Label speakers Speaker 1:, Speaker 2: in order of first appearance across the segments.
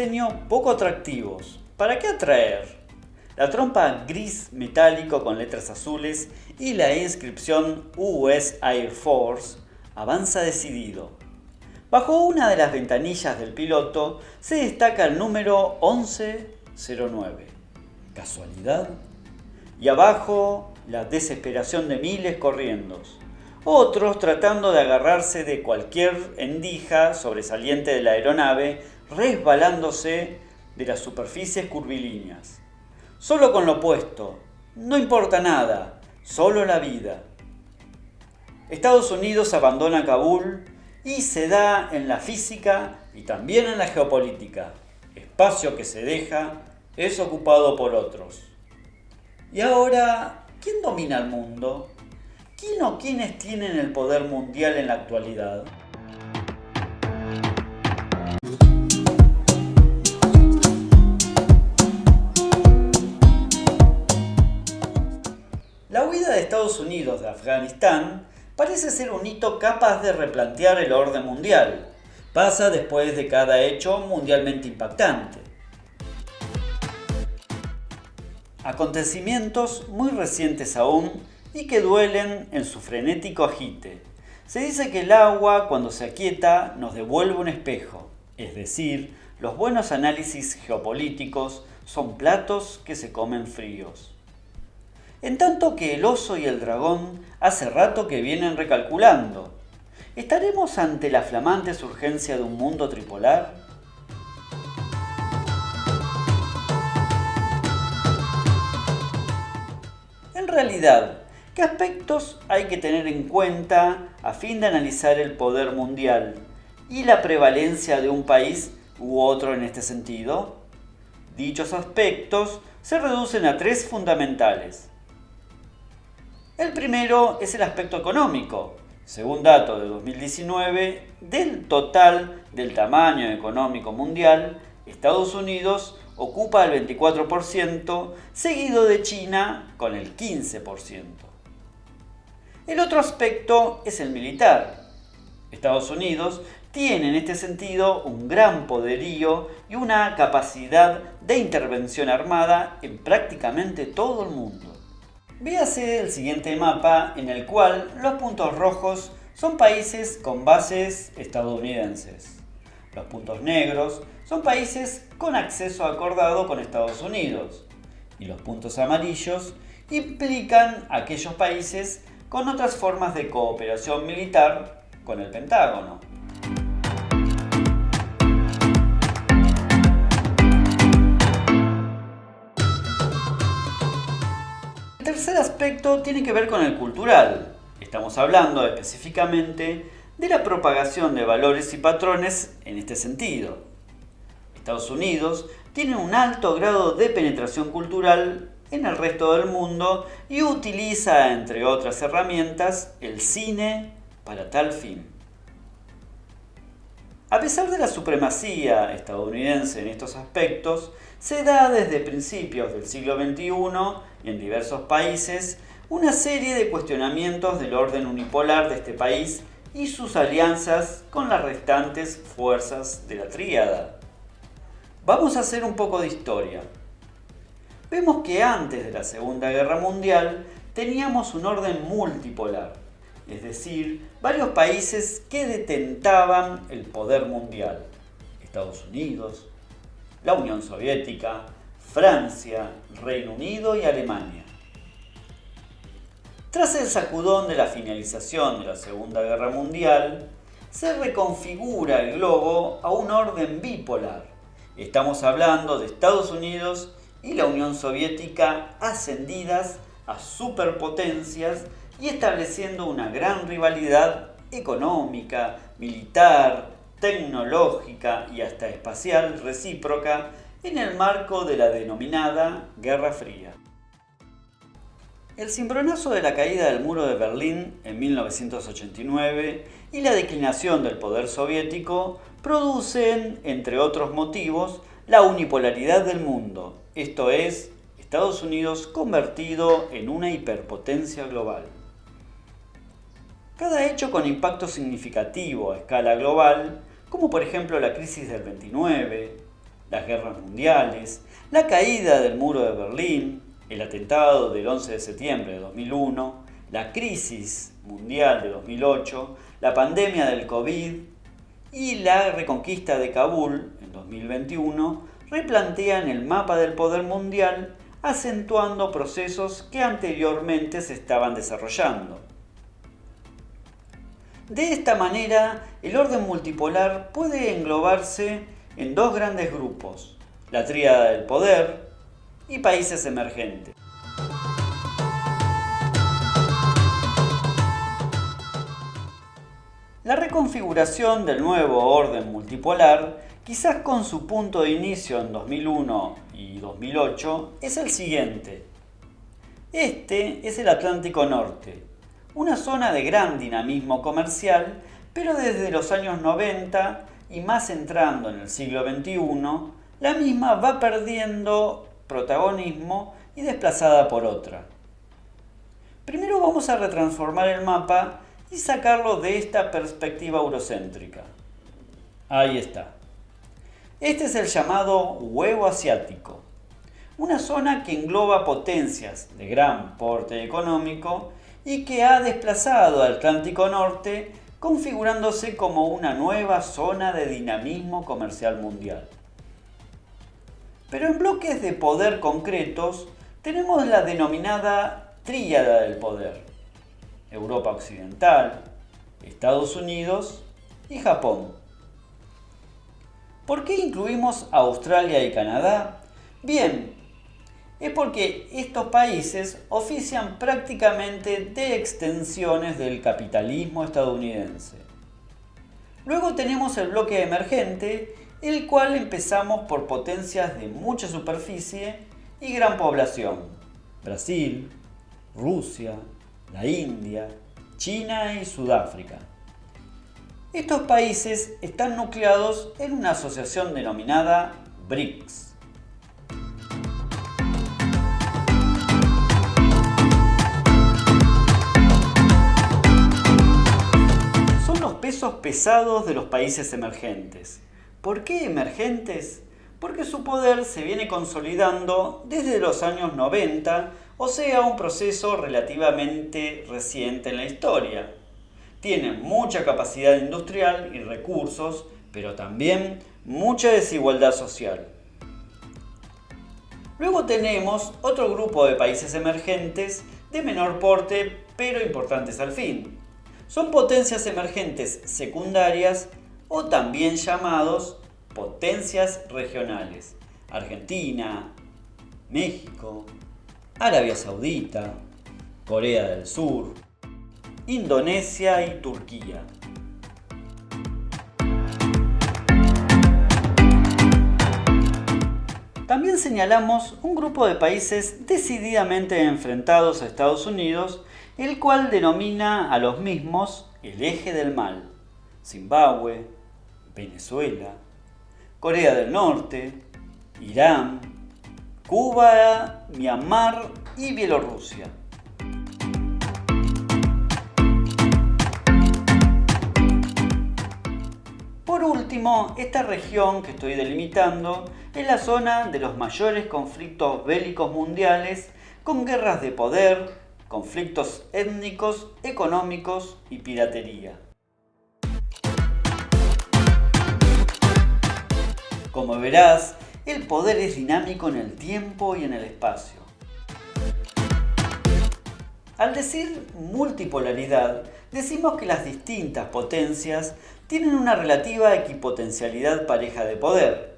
Speaker 1: diseño poco atractivos. ¿Para qué atraer? La trompa gris metálico con letras azules y la inscripción US Air Force avanza decidido. Bajo una de las ventanillas del piloto se destaca el número 1109. ¿Casualidad? Y abajo la desesperación de miles corriendo. Otros tratando de agarrarse de cualquier endija sobresaliente de la aeronave, resbalándose de las superficies curvilíneas. Solo con lo opuesto, no importa nada, solo la vida. Estados Unidos abandona Kabul y se da en la física y también en la geopolítica. Espacio que se deja es ocupado por otros. Y ahora, ¿quién domina el mundo? ¿Quién o quiénes tienen el poder mundial en la actualidad? La huida de Estados Unidos de Afganistán parece ser un hito capaz de replantear el orden mundial. Pasa después de cada hecho mundialmente impactante. Acontecimientos muy recientes aún y que duelen en su frenético agite. Se dice que el agua, cuando se aquieta, nos devuelve un espejo, es decir, los buenos análisis geopolíticos son platos que se comen fríos. En tanto que el oso y el dragón hace rato que vienen recalculando. ¿Estaremos ante la flamante urgencia de un mundo tripolar? En realidad, ¿qué aspectos hay que tener en cuenta a fin de analizar el poder mundial y la prevalencia de un país u otro en este sentido? Dichos aspectos se reducen a tres fundamentales. El primero es el aspecto económico. Según datos de 2019, del total del tamaño económico mundial, Estados Unidos ocupa el 24%, seguido de China con el 15%. El otro aspecto es el militar. Estados Unidos tiene en este sentido un gran poderío y una capacidad de intervención armada en prácticamente todo el mundo. Véase el siguiente mapa en el cual los puntos rojos son países con bases estadounidenses. Los puntos negros son países con acceso acordado con Estados Unidos. Y los puntos amarillos implican aquellos países con otras formas de cooperación militar con el Pentágono. El tercer aspecto tiene que ver con el cultural. Estamos hablando específicamente de la propagación de valores y patrones en este sentido. Estados Unidos tiene un alto grado de penetración cultural en el resto del mundo y utiliza, entre otras herramientas, el cine para tal fin. A pesar de la supremacía estadounidense en estos aspectos, se da desde principios del siglo XXI y en diversos países una serie de cuestionamientos del orden unipolar de este país y sus alianzas con las restantes fuerzas de la tríada. Vamos a hacer un poco de historia. Vemos que antes de la Segunda Guerra Mundial teníamos un orden multipolar, es decir, varios países que detentaban el poder mundial. Estados Unidos, la Unión Soviética, Francia, Reino Unido y Alemania. Tras el sacudón de la finalización de la Segunda Guerra Mundial, se reconfigura el globo a un orden bipolar. Estamos hablando de Estados Unidos y la Unión Soviética ascendidas a superpotencias y estableciendo una gran rivalidad económica, militar, tecnológica y hasta espacial recíproca en el marco de la denominada Guerra Fría. El cimbronazo de la caída del muro de Berlín en 1989 y la declinación del poder soviético producen, entre otros motivos, la unipolaridad del mundo, esto es, Estados Unidos convertido en una hiperpotencia global. Cada hecho con impacto significativo a escala global, como por ejemplo la crisis del 29, las guerras mundiales, la caída del muro de Berlín, el atentado del 11 de septiembre de 2001, la crisis mundial de 2008, la pandemia del COVID y la reconquista de Kabul en 2021 replantean el mapa del poder mundial, acentuando procesos que anteriormente se estaban desarrollando. De esta manera, el orden multipolar puede englobarse en dos grandes grupos: la tríada del poder y países emergentes. La reconfiguración del nuevo orden multipolar, quizás con su punto de inicio en 2001 y 2008, es el siguiente. Este es el Atlántico Norte, una zona de gran dinamismo comercial, pero desde los años 90 y más entrando en el siglo XXI, la misma va perdiendo protagonismo y desplazada por otra. Primero vamos a retransformar el mapa y sacarlo de esta perspectiva eurocéntrica. Ahí está. Este es el llamado huevo asiático, una zona que engloba potencias de gran porte económico y que ha desplazado al Atlántico Norte, configurándose como una nueva zona de dinamismo comercial mundial. Pero en bloques de poder concretos tenemos la denominada tríada del poder: Europa Occidental, Estados Unidos y Japón. ¿Por qué incluimos a Australia y Canadá? Bien, es porque estos países ofician prácticamente de extensiones del capitalismo estadounidense. Luego tenemos el bloque emergente, el cual empezamos por potencias de mucha superficie y gran población: Brasil, Rusia, la India, China y Sudáfrica. Estos países están nucleados en una asociación denominada BRICS. Son los pesos pesados de los países emergentes. ¿Por qué emergentes? Porque su poder se viene consolidando desde los años 90, o sea, un proceso relativamente reciente en la historia. Tienen mucha capacidad industrial y recursos, pero también mucha desigualdad social. Luego tenemos otro grupo de países emergentes de menor porte, pero importantes al fin. Son potencias emergentes secundarias o también llamados potencias regionales: Argentina, México, Arabia Saudita, Corea del Sur, Indonesia y Turquía. También señalamos un grupo de países decididamente enfrentados a Estados Unidos, el cual denomina a los mismos el eje del mal: Zimbabue, Venezuela, Corea del Norte, Irán, Cuba, Myanmar y Bielorrusia. Por último, esta región que estoy delimitando es la zona de los mayores conflictos bélicos mundiales, con guerras de poder, conflictos étnicos, económicos y piratería. Como verás, el poder es dinámico en el tiempo y en el espacio. Al decir multipolaridad, decimos que las distintas potencias tienen una relativa equipotencialidad pareja de poder,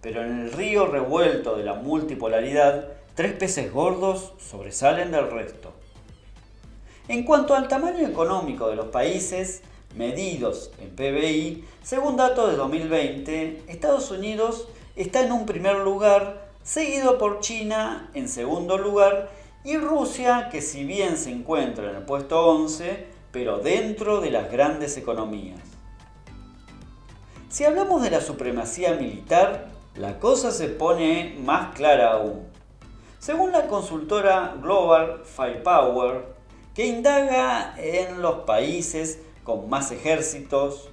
Speaker 1: pero en el río revuelto de la multipolaridad, tres peces gordos sobresalen del resto. En cuanto al tamaño económico de los países, medidos en PBI, según datos de 2020, Estados Unidos está en un primer lugar, seguido por China en segundo lugar y Rusia, que si bien se encuentra en el puesto 11, pero dentro de las grandes economías. Si hablamos de la supremacía militar, la cosa se pone más clara aún. Según la consultora Global Firepower, que indaga en los países con más ejércitos,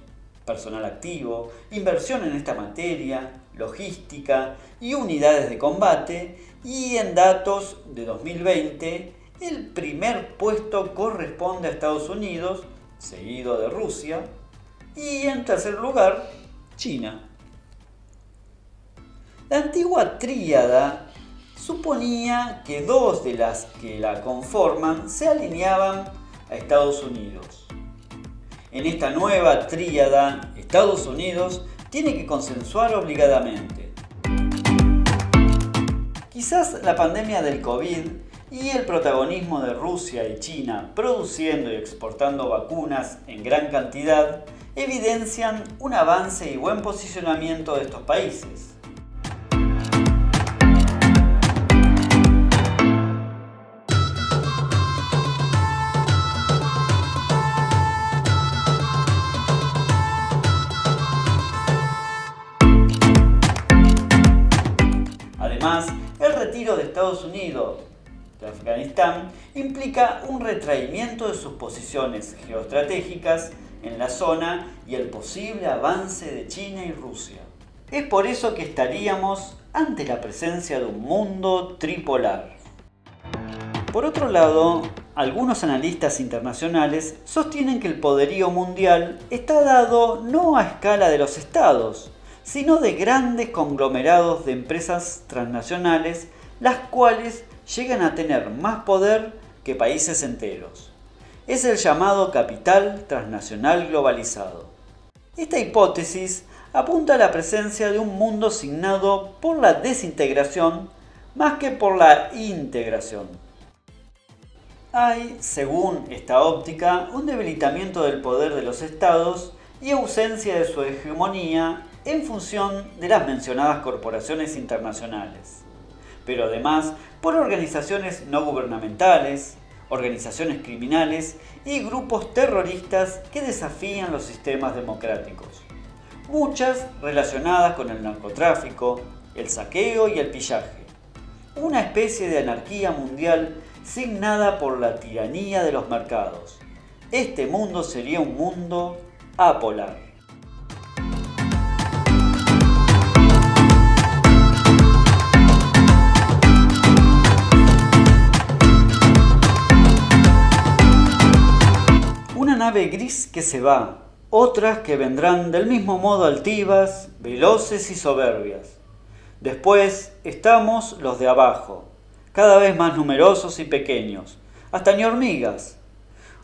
Speaker 1: personal activo, inversión en esta materia, logística y unidades de combate, y en datos de 2020, el primer puesto corresponde a Estados Unidos, seguido de Rusia, y en tercer lugar, China. La antigua tríada suponía que dos de las que la conforman se alineaban a Estados Unidos. En esta nueva tríada, Estados Unidos tiene que consensuar obligadamente. Quizás la pandemia del COVID y el protagonismo de Rusia y China produciendo y exportando vacunas en gran cantidad evidencian un avance y buen posicionamiento de estos países. Además, el retiro de Estados Unidos de Afganistán implica un retraimiento de sus posiciones geoestratégicas en la zona y el posible avance de China y Rusia. Es por eso que estaríamos ante la presencia de un mundo tripolar. Por otro lado, algunos analistas internacionales sostienen que el poderío mundial está dado no a escala de los estados, sino de grandes conglomerados de empresas transnacionales, las cuales llegan a tener más poder que países enteros. Es el llamado capital transnacional globalizado. Esta hipótesis apunta a la presencia de un mundo signado por la desintegración más que por la integración. Hay, según esta óptica, un debilitamiento del poder de los estados y ausencia de su hegemonía en función de las mencionadas corporaciones internacionales, pero además por organizaciones no gubernamentales, organizaciones criminales y grupos terroristas que desafían los sistemas democráticos, muchas relacionadas con el narcotráfico, el saqueo y el pillaje, una especie de anarquía mundial signada por la tiranía de los mercados. Este mundo sería un mundo apolar. Una nave gris que se va, otras que vendrán del mismo modo altivas, veloces y soberbias. Después estamos los de abajo, cada vez más numerosos y pequeños, hasta ni hormigas.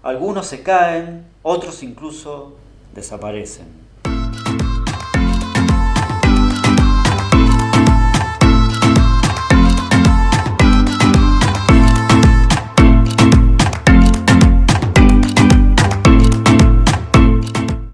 Speaker 1: Algunos se caen, otros incluso desaparecen.